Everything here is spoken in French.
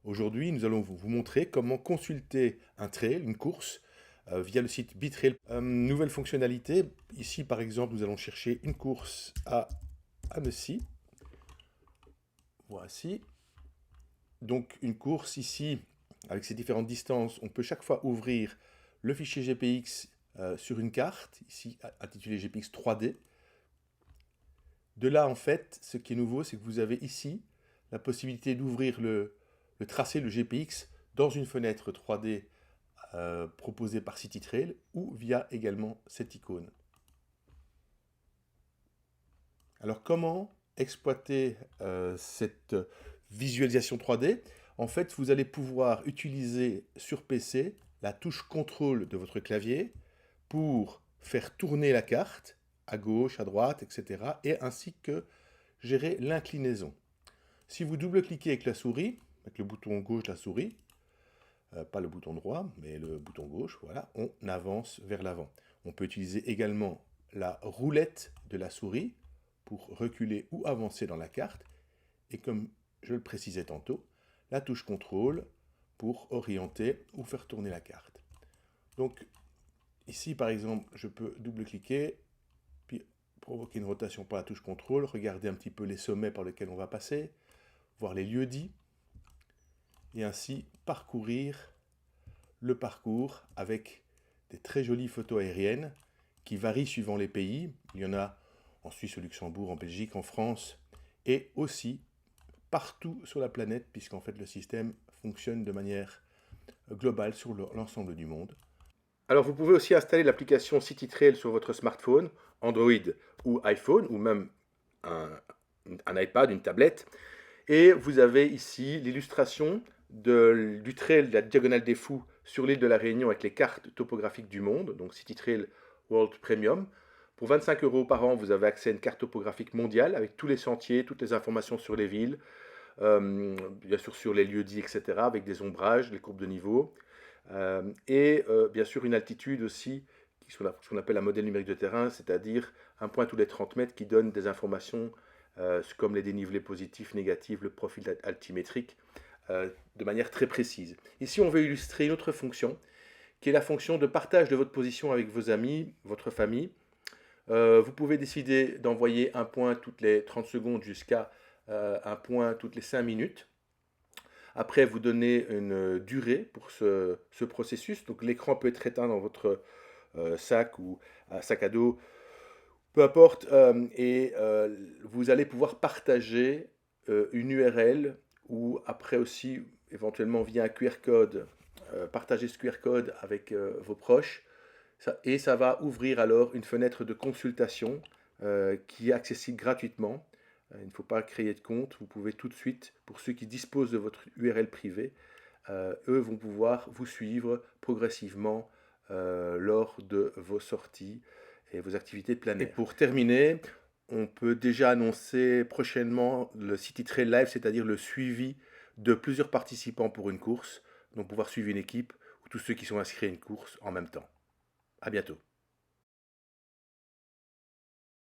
Aujourd'hui, nous allons vous montrer comment consulter un trail, une course, via le site BeTrail. Nouvelle fonctionnalité, ici par exemple, nous allons chercher une course à Annecy. Voici. Donc une course ici, avec ses différentes distances, on peut chaque fois ouvrir le fichier GPX sur une carte, ici intitulée GPX 3D. De là, en fait, ce qui est nouveau, c'est que vous avez ici la possibilité d'ouvrir le tracé, le GPX, dans une fenêtre 3D proposée par CityTrail ou via également cette icône. Alors, comment exploiter cette visualisation 3D? En fait, vous allez pouvoir utiliser sur PC la touche contrôle de votre clavier pour faire tourner la carte à gauche, à droite, etc. et ainsi que gérer l'inclinaison. Si vous double-cliquez avec la souris, avec le bouton gauche de la souris, pas le bouton droit, mais le bouton gauche, voilà, on avance vers l'avant. On peut utiliser également la roulette de la souris pour reculer ou avancer dans la carte. Et comme je le précisais tantôt, la touche contrôle pour orienter ou faire tourner la carte. Donc ici, par exemple, je peux double-cliquer, puis provoquer une rotation par la touche contrôle, regarder un petit peu les sommets par lesquels on va passer, voir les lieux-dits, et ainsi parcourir le parcours avec des très jolies photos aériennes qui varient suivant les pays. Il y en a en Suisse, au Luxembourg, en Belgique, en France, et aussi partout sur la planète, puisqu'en fait le système fonctionne de manière globale sur l'ensemble du monde. Alors vous pouvez aussi installer l'application CityTrail sur votre smartphone, Android ou iPhone, ou même un iPad, une tablette. Et vous avez ici l'illustration du trail de la Diagonale des Fous sur l'île de la Réunion avec les cartes topographiques du monde, donc CityTrail World Premium. Pour 25 € par an, vous avez accès à une carte topographique mondiale avec tous les sentiers, toutes les informations sur les villes, bien sûr sur les lieux-dits, etc., avec des ombrages, des courbes de niveau, et bien sûr une altitude aussi, ce qu'on appelle un modèle numérique de terrain, c'est-à-dire un point tous les 30 mètres qui donne des informations comme les dénivelés positifs, négatifs, le profil altimétrique, de manière très précise. Ici, on veut illustrer une autre fonction, qui est la fonction de partage de votre position avec vos amis, votre famille. Vous pouvez décider d'envoyer un point toutes les 30 secondes jusqu'à un point toutes les 5 minutes. Après, vous donnez une durée pour ce processus. Donc l'écran peut être éteint dans votre sac ou sac à dos, peu importe. Et vous allez pouvoir partager une URL ou après aussi, éventuellement via un QR code, partager ce QR code avec vos proches. Et ça va ouvrir alors une fenêtre de consultation qui est accessible gratuitement. Il ne faut pas créer de compte. Vous pouvez tout de suite, pour ceux qui disposent de votre URL privée, eux vont pouvoir vous suivre progressivement lors de vos sorties et vos activités de plein air. Et pour terminer, on peut déjà annoncer prochainement le CityTrail Live, c'est-à-dire le suivi de plusieurs participants pour une course, donc pouvoir suivre une équipe ou tous ceux qui sont inscrits à une course en même temps. À bientôt.